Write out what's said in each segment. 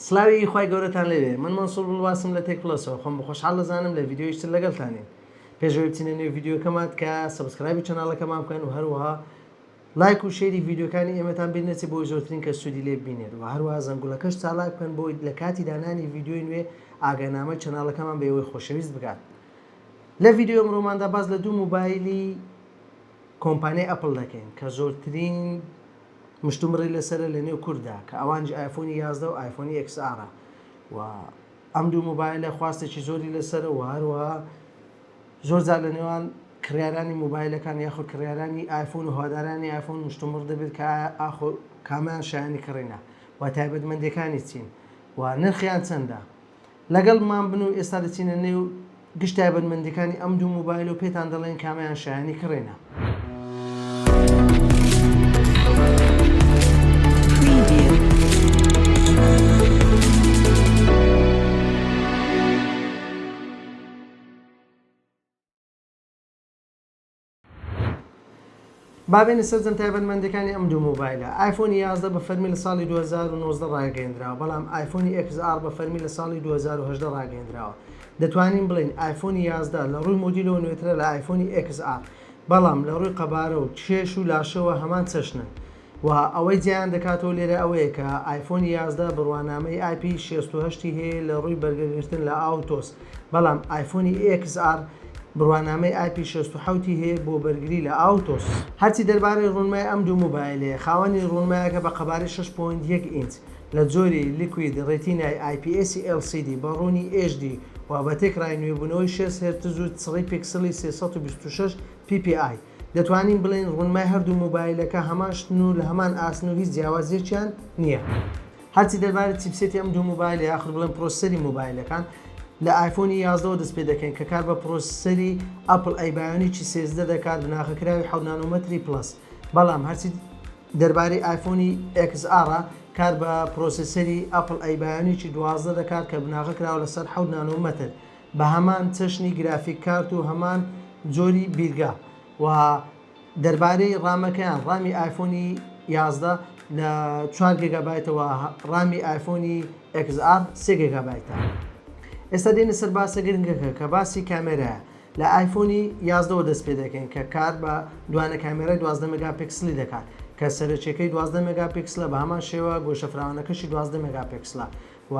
سلاوی خی گەورەتان لێوێ من منسوور بڵواسم لە تێک پلسەوە خۆم بەخۆشحاڵ دەزانم لە یددیۆیشتر لەگەڵتانین پێشەوەی بچینە نوێ یددیۆکەمان کە سبسکرایبی چناڵەکەمان بکەن و هەروەها لایک و شێری یددیۆکانی ئێمەتان بینێتی بۆی زۆرترین کە سوودی لێ ببینێت و هەروەها زەنگوڵەکەش چالاک بکەن بۆی لە کاتی دانانی یددیۆی نوێ ئاگادارنامەی چناڵەکەمان بە ئێوەی خۆشەویست بکات. لە یددیۆ ئەمڕۆماندا باز لە دوو موبایلی کۆمپانیای ئەپڵ دەکەین کە زۆرترین مشتومڕی لەسرە لە نێو کووردا کە ئەوانجی ئایفۆنی 11 و ئایفۆنی XR و ئەم دوو موبایلە خواستێکی زۆری لەسرە و هەروەها زۆر جار لە نێوان کڕیارانی موبایلەکان یاخود کڕیارانی ئایفۆن و هۆدارانی ئایفۆن مشتومڕ دەبێت کە کامیان شایانی کڕینە و تایبەتمەندەکانی چین و نرخیان چەندە. لەگەڵمان بن و ئێستا دەچینە نێو گشت تایبەتمەندەکانی ئەم دوو موبایل و پێتان دەڵێن کامیان شایانی کڕینە. بابێنە سەرجەم تایبەتمەندەکانی ئەم دوو موبایلە. ئایفۆنی 11 بە فەرمی لە ساڵی 2019 ڕاگەیەندراوە، بەڵام ئایفۆنی XR بە فەرمی لە ساڵی 2018 ڕاگەیەندراوە. دەتوانین بڵین ئایفۆنی 11 لە ڕووی مۆدیلەوە نوێترە لە ئایفۆنی XR، بەڵام لە ڕووی قەبارە و چێش و لاشەوە هەمان چەشنن. و ئەوەی جیان دەکاتەوە لێرە ئەوەیە کە ئایفۆنی 11 بڕوانامەی IP68 هەیە لە ڕووی بەرگەگرتن لە ئاوتۆس، بەڵام ئایفۆنی XR بڕوانامەی IP67 هەیە بۆ بەرگری لە ئاوتۆس. هەرچی دەربارەی ڕوونمای ئەم دوو موبایلەیە، خاوەنی ڕوونمایەکە بە قەبارەی 6.1 ئینچ لە جۆری لیکوید ڕێتینای IPS LCD بە ڕوونی HD و بە تێکڕای نوێبوونەوەی 6 هرتز و چڕی پیکسلی 326 ppi. دەتوانین بڵێن ڕوونمای هەردوو موبایلەکە هەماشتن و لە هەمان ئاسن و هیچ جیاوازیەکیان نییە. هەرچی دەربارەی چیپسێتی ئەم دوو موبایلە یاخود بڵێن پرۆسەری موبایلەکان لە ئایفۆنی 11 دەست پێ دەکەین کە کار بە پرۆسەری ئەپڵ ئەیبایۆنیکی 13 دەکات بناغەکراوی 7 نانۆمەتری پلس، بەڵام هەرچی دەربارەی ئایفۆنی XR کار بە پرۆسەسەری ئەپڵ ئەیبایۆنیکی 12 دەکات کە بناغەکراوە لەسەر 7 نانۆمەتر بە هەمان چەشنی گرافیک کارت و هەمان جۆری بیرگا. و دەربارەی ڕامەکەیان ڕامی ئایفۆنی 11 لە 4 گیگابایتەوە، ڕامی ئایفۆنی XR 3 گیگابایتە. ئێستا دێنە سەر باسە گرنگەکە کە باسی کامێرایە. لە ئایفۆنی 11 دەست پێ دەکەین کە کار بە دوانە کامێرای 12 مگاپیکسلی دەکات کە سەرچێکەی 12 مگاپیکسلە بە هەمان شێوە گۆشەفراوانەکەشی 12 مگاپیکسلە و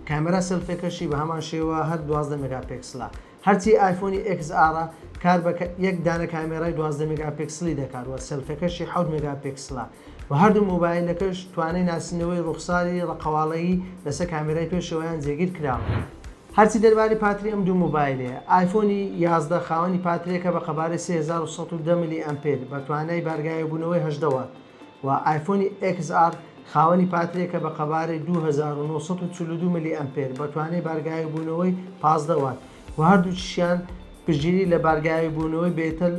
کامێرا سەلفێکەشی بە هەمان شێوە هەر 12 مگاپیکسلە. هەرچی ئایفۆنی XR کار بە یەک دانە کامێرای 12 مگاپیکسلی دەکات و سەلفەکەشی 7 مگاپیکسلە و هەردوو موبایلەکەش توانای ناسینەوەی ڕوخساری ڕقەواڵەیی لەسەر کامێرای پێشەوەیان جێگیر کراوە. هەرچی دەربارەی پاتری ئەم دوو موبایلەیە، ئایفۆنی 11 خاوەنی پاترێکە بە قەبارەی 3110 میلی ئەمپێر بە توانای بارگایەبوونەوەی 8 وات و ئایفۆنی XR خاوەنی پاترێکە بە قەبارەی 2942 میلی ئەمپێر بە توانای بارگایەبوونەوەی 15 وات و هەردووچیان پشتگیری لە بارگایەبوونەوەی بێتەل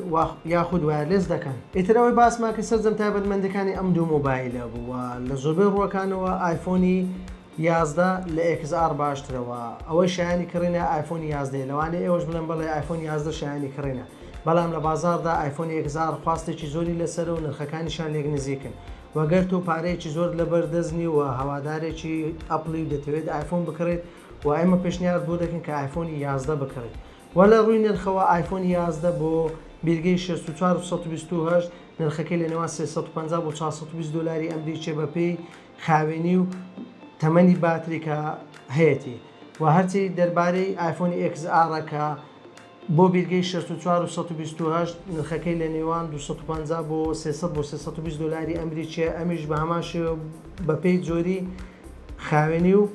یاخود وایرلس دەکەن. ئیترەوەی باسمان کە سەرجەم تایبەتمەندەکانی ئەم دوو موبایلە بوو و لە زۆربەی ڕووەکانەوە ئایفۆنی 11 لە XR باشترەوە. ئەوەی شایانی کڕینە ئایفۆنی 11 لەوانەیە ئێوەش بڵێن بەڵێ ئایفۆنی 11 شایانی کڕینە، بەڵام لە بازاردا ئایفۆنی XR خواستێکی زۆری لەسەر و نرخەکانیشان لێک نزیکن وەگەر تۆ پارەیەکی زۆر لەبەردەستنی و هەوادارێکی ئەپڵی دەتەوێت ئایفۆن بکڕێت و ئێمە پێشنیار بۆ دەکەین کە ئایفۆنی 11 بکڕێت. وە لە ڕووی نرخەوە ئایفۆنی 11 بۆ بیرگەی 6428 نرخەکەی لە نێوان 350 بۆ 420 دلاری ئەمریکی بە پێی خاوێنی و تەمەنی باتریکە هەیەی و هەرچی دەربارەی ئایفۆنی XR کە بۆ بیرگەی 6428 نرخەکەی لە نێوان 250 بۆ 300 بۆ 320 دلاری ئەمریکی، ئەمیش بە هەمان شێوە بە پێی جۆری خاوێنی و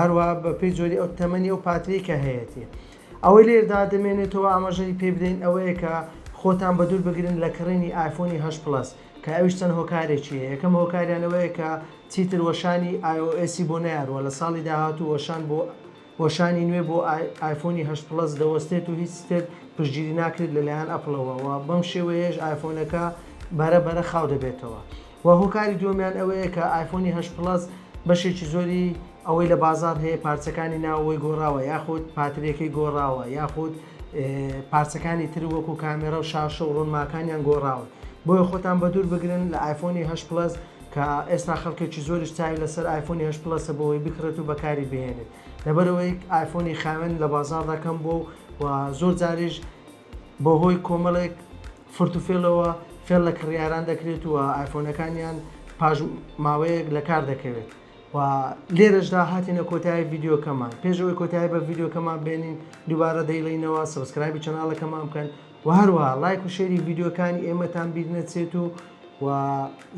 هەروە بە پێی جۆری ئەو تەمەنی ئەو پاتری کە هەیەی. ئەوەی لێردا دەمێنێتەوە ئاماژەی پێ بدەین ئەوەیە کە خۆتان بە دوور بگرن لە کڕینی ئایفۆنی 8 پلس کە ئەویش چەند هۆکارێکی هەیە. یەکەم هۆکاریانەوەیە کە چیتر وەشانی iOS بۆ نەیاروە، لە ساڵی داهاتوو وەشانی نوێ بۆ ئایفۆنی 8 پلس دەوەستێت و هیچ تر پشتگیری ناکرێت لەلایەن ئەپڵەوە و بەم شێوەیەش ئایفۆنەکە بەرە خاو دەبێتەوە. و هۆکاری دووەمیان ئەوەیە کە ئایفۆنی 8 پلس بەشێکی زۆری ئەوەی لە بازار هەیە پارچەکانی ناوەوەی گۆڕاوە یاخود پاترێکی گۆڕاوە یاخود پارچەکانی تر وەکو کامێرە و شاشە و ڕوونماکانیان گۆڕاوە. بۆیە خۆتان بە دوور بگرن لە ئایفۆنی 8 پلس کە ئێستا خەڵکێکی زۆریش چاوی لەسەر ئایفۆنی 8 پلەسە بۆەوەی بکرێت و بەکاری بهێنێت لەبەرەوەی ئایفۆنی خاوێن لە بازار دەکەم بۆ و زۆر جاریش بۆ هۆی کۆمەڵێک فرتوفێڵەوە فێڵ لە کڕیاران دەکرێت و ئایفۆنەکانیان پاش ماوەیەک لە کار دەکەوێت و لێرەشدا هاتینە کۆتایی ڤیددیۆکەمان پێشەوەی کۆتایی بە ڤیددیۆکەمان بێنین دووبارە دەیڵینەوە سبسکرایبی چەناڵەکەمان بکەن و هەروەها لایک و شێری ڤیددیۆکانی ئێمەتان بیر نەچێت و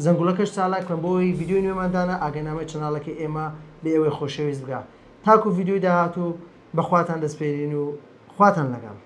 زەنگوڵەکەش چالاکەن بۆی ڤیددیۆی نوێماندانە ئاگەنامە چەناڵەکەی ئێمە بێ ئەوەی خۆشەویست بگا تاکو ڤیددیۆی داهات و بەخواتان دەسپێرین و خواتان لەگەڵ